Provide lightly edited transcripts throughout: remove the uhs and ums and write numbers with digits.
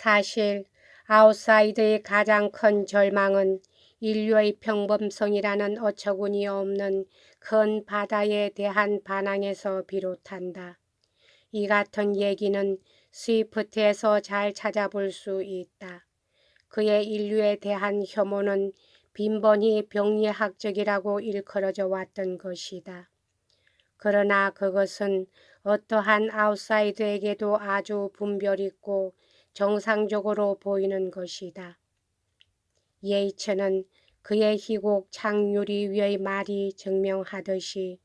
사실 아웃사이드의 가장 큰 절망은 인류의 평범성이라는 어처구니 없는 큰 바다에 대한 반항에서 비롯한다. 이 같은 얘기는 스위프트에서 잘 찾아볼 수 있다. 그의 인류에 대한 혐오는 빈번히 병리학적이라고 일컬어져 왔던 것이다. 그러나 그것은 어떠한 아웃사이더에게도 아주 분별있고 정상적으로 보이는 것이다. 예이츠는 그의 희곡 창유리 위의 말이 증명하듯이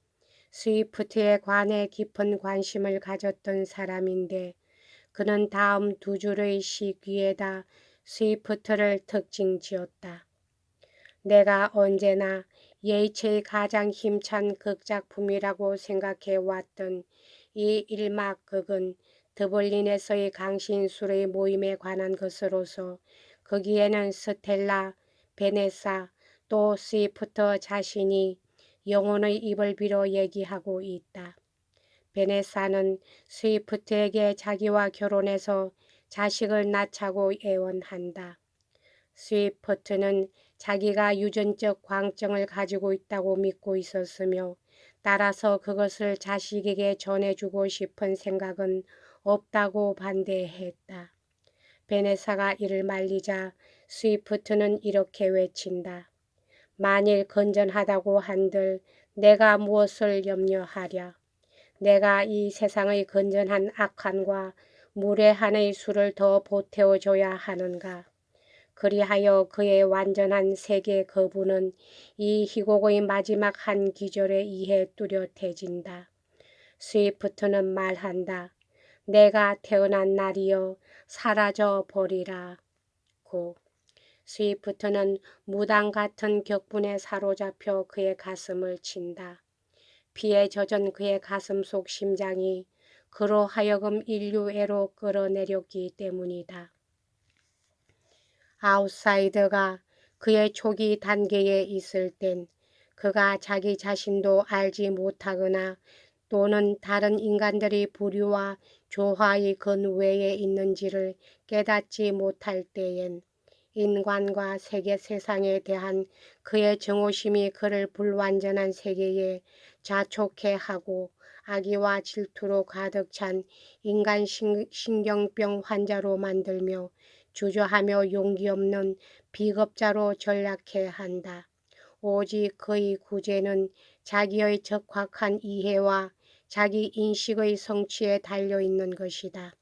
스위프트에 관해 깊은 관심을 가졌던 사람인데 그는 다음 두 줄의 시 위에다 스위프트를 특징 지었다. 내가 언제나 예이츠의 가장 힘찬 극작품이라고 생각해 왔던 이 일막극은 드블린에서의 강신술의 모임에 관한 것으로서 거기에는 스텔라, 베네사, 또 스위프트 자신이 영혼의 입을 빌어 얘기하고 있다. 베네사는 스위프트에게 자기와 결혼해서 자식을 낳자고 애원한다. 스위프트는 자기가 유전적 광증을 가지고 있다고 믿고 있었으며 따라서 그것을 자식에게 전해주고 싶은 생각은 없다고 반대했다. 베네사가 이를 말리자 스위프트는 이렇게 외친다. 만일 건전하다고 한들 내가 무엇을 염려하랴. 내가 이 세상의 건전한 악한과 무례한의 수를 더 보태어줘야 하는가. 그리하여 그의 완전한 세계 거부는 이 희곡의 마지막 한 기절에 의해 뚜렷해진다. 스위프트는 말한다. 내가 태어난 날이여 사라져 버리라. 고. 스위프트는 무당 같은 격분에 사로잡혀 그의 가슴을 친다. 피에 젖은 그의 가슴 속 심장이 그로 하여금 인류애로 끌어내렸기 때문이다. 아웃사이더가 그의 초기 단계에 있을 땐 그가 자기 자신도 알지 못하거나 또는 다른 인간들이 부류와 조화의 근외에 있는지를 깨닫지 못할 때엔 인간과 세계 세상에 대한 그의 정오심이 그를 불완전한 세계에 자촉해 하고 악의와 질투로 가득 찬 인간 신경병 환자로 만들며 주저하며 용기 없는 비겁자로 전락해 한다. 오직 그의 구제는 자기의 적확한 이해와 자기 인식의 성취에 달려있는 것이다.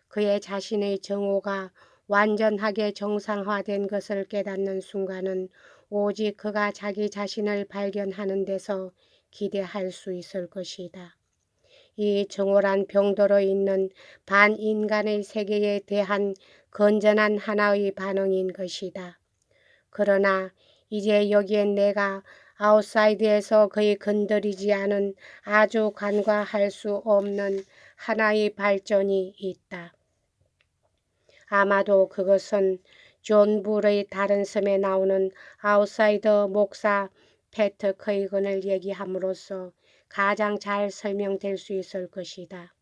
그의 자신의 정오가 완전하게 정상화된 것을 깨닫는 순간은 오직 그가 자기 자신을 발견하는 데서 기대할 수 있을 것이다. 이 정오란 병들어 있는 반인간의 세계에 대한 건전한 하나의 반응인 것이다. 그러나 이제 여기엔 내가 아웃사이드에서 거의 건드리지 않은 아주 간과할 수 없는 하나의 발전이 있다. 아마도 그것은 존 불의 다른 섬에 나오는 아웃사이더 목사 패트 커이건을 얘기함으로써 가장 잘 설명될 수 있을 것이다.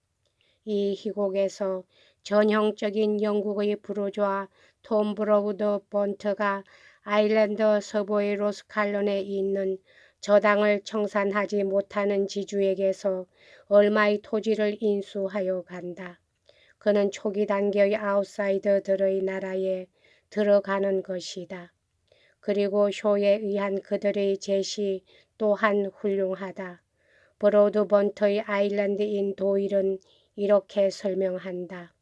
이 희곡에서 전형적인 영국의 부르주아 톰 브로우드 본트가 아일랜드 서부의 로스칼론에 있는 저당을 청산하지 못하는 지주에게서 얼마의 토지를 인수하여 간다. 그는 초기 단계의 아웃사이더들의 나라에 들어가는 것이다. 그리고 쇼에 의한 그들의 제시 또한 훌륭하다. 브로드 본트의 아일랜드인 도일은 이렇게 설명한다.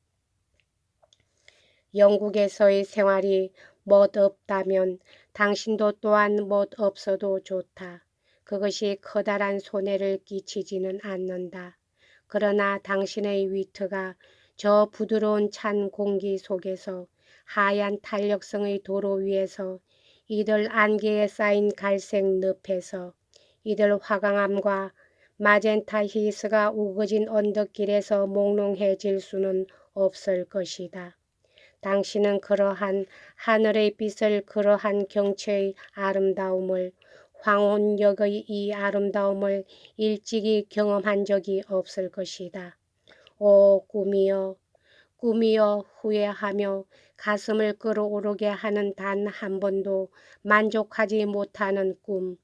영국에서의 생활이 멋없다면 당신도 또한 멋없어도 좋다. 그것이 커다란 손해를 끼치지는 않는다. 그러나 당신의 위트가 저 부드러운 찬 공기 속에서 하얀 탄력성의 도로 위에서 이들 안개에 쌓인 갈색 늪에서 이들 화강암과 마젠타 히스가 우거진 언덕길에서 몽롱해질 수는 없을 것이다. 당신은 그러한 하늘의 빛을 그러한 경치의 아름다움을 황혼역의 이 아름다움을 일찍이 경험한 적이 없을 것이다. 오 꿈이여 꿈이여 후회하며 가슴을 끓어오르게 하는 단 한 번도 만족하지 못하는 꿈.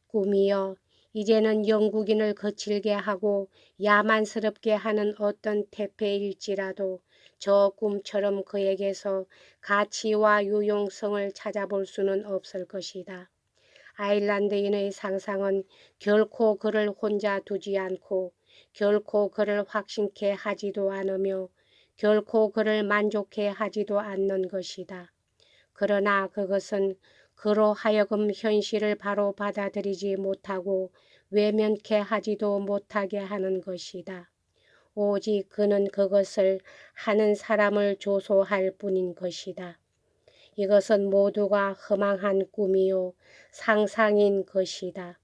꿈이여 이제는 영국인을 거칠게 하고 야만스럽게 하는 어떤 태폐일지라도 저 꿈처럼 그에게서 가치와 유용성을 찾아볼 수는 없을 것이다. 아일란드인의 상상은 결코 그를 혼자 두지 않고 결코 그를 확신케 하지도 않으며 결코 그를 만족해 하지도 않는 것이다. 그러나 그것은 그로 하여금 현실을 바로 받아들이지 못하고 외면케 하지도 못하게 하는 것이다. 오직 그는 그것을 하는 사람을 조소할 뿐인 것이다. 이것은 모두가 허망한 꿈이요 상상인 것이다.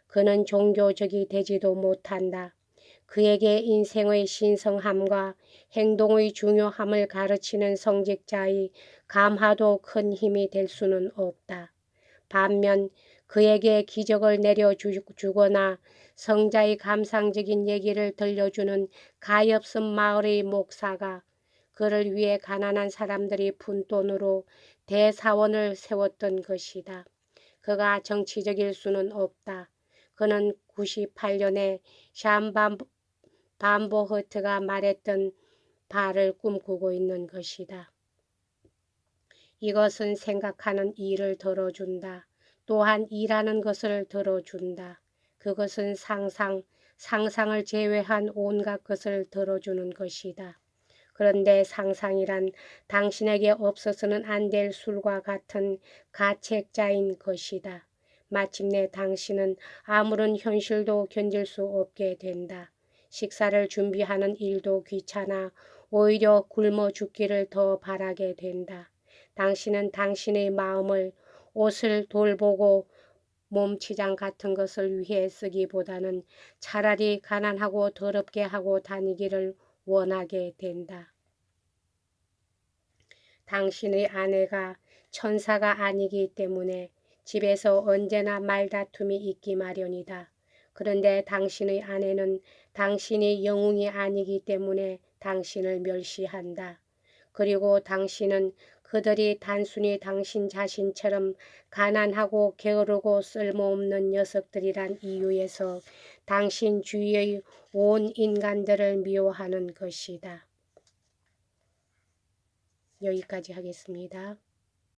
그는 종교적이 되지도 못한다. 그에게 인생의 신성함과 행동의 중요함을 가르치는 성직자의 감화도 큰 힘이 될 수는 없다. 반면 그에게 기적을 내려주거나 성자의 감상적인 얘기를 들려주는 가엾은 마을의 목사가 그를 위해 가난한 사람들이 푼 돈으로 대사원을 세웠던 것이다. 그가 정치적일 수는 없다. 그는 98년에 샴 반보흐트가 말했던 바를 꿈꾸고 있는 것이다. 이것은 생각하는 일을 들어준다. 또한 일하는 것을 들어준다. 그것은 상상을 제외한 온갖 것을 들어주는 것이다. 그런데 상상이란 당신에게 없어서는 안 될 술과 같은 가책자인 것이다. 마침내 당신은 아무런 현실도 견딜 수 없게 된다. 식사를 준비하는 일도 귀찮아 오히려 굶어 죽기를 더 바라게 된다. 당신은 당신의 마음을 옷을 돌보고 몸치장 같은 것을 위해 쓰기보다는 차라리 가난하고 더럽게 하고 다니기를 원하게 된다. 당신의 아내가 천사가 아니기 때문에 집에서 언제나 말다툼이 있기 마련이다. 그런데 당신의 아내는 당신이 영웅이 아니기 때문에 당신을 멸시한다. 그리고 당신은 그들이 단순히 당신 자신처럼 가난하고 게으르고 쓸모없는 녀석들이란 이유에서 당신 주위의 온 인간들을 미워하는 것이다. 여기까지 하겠습니다.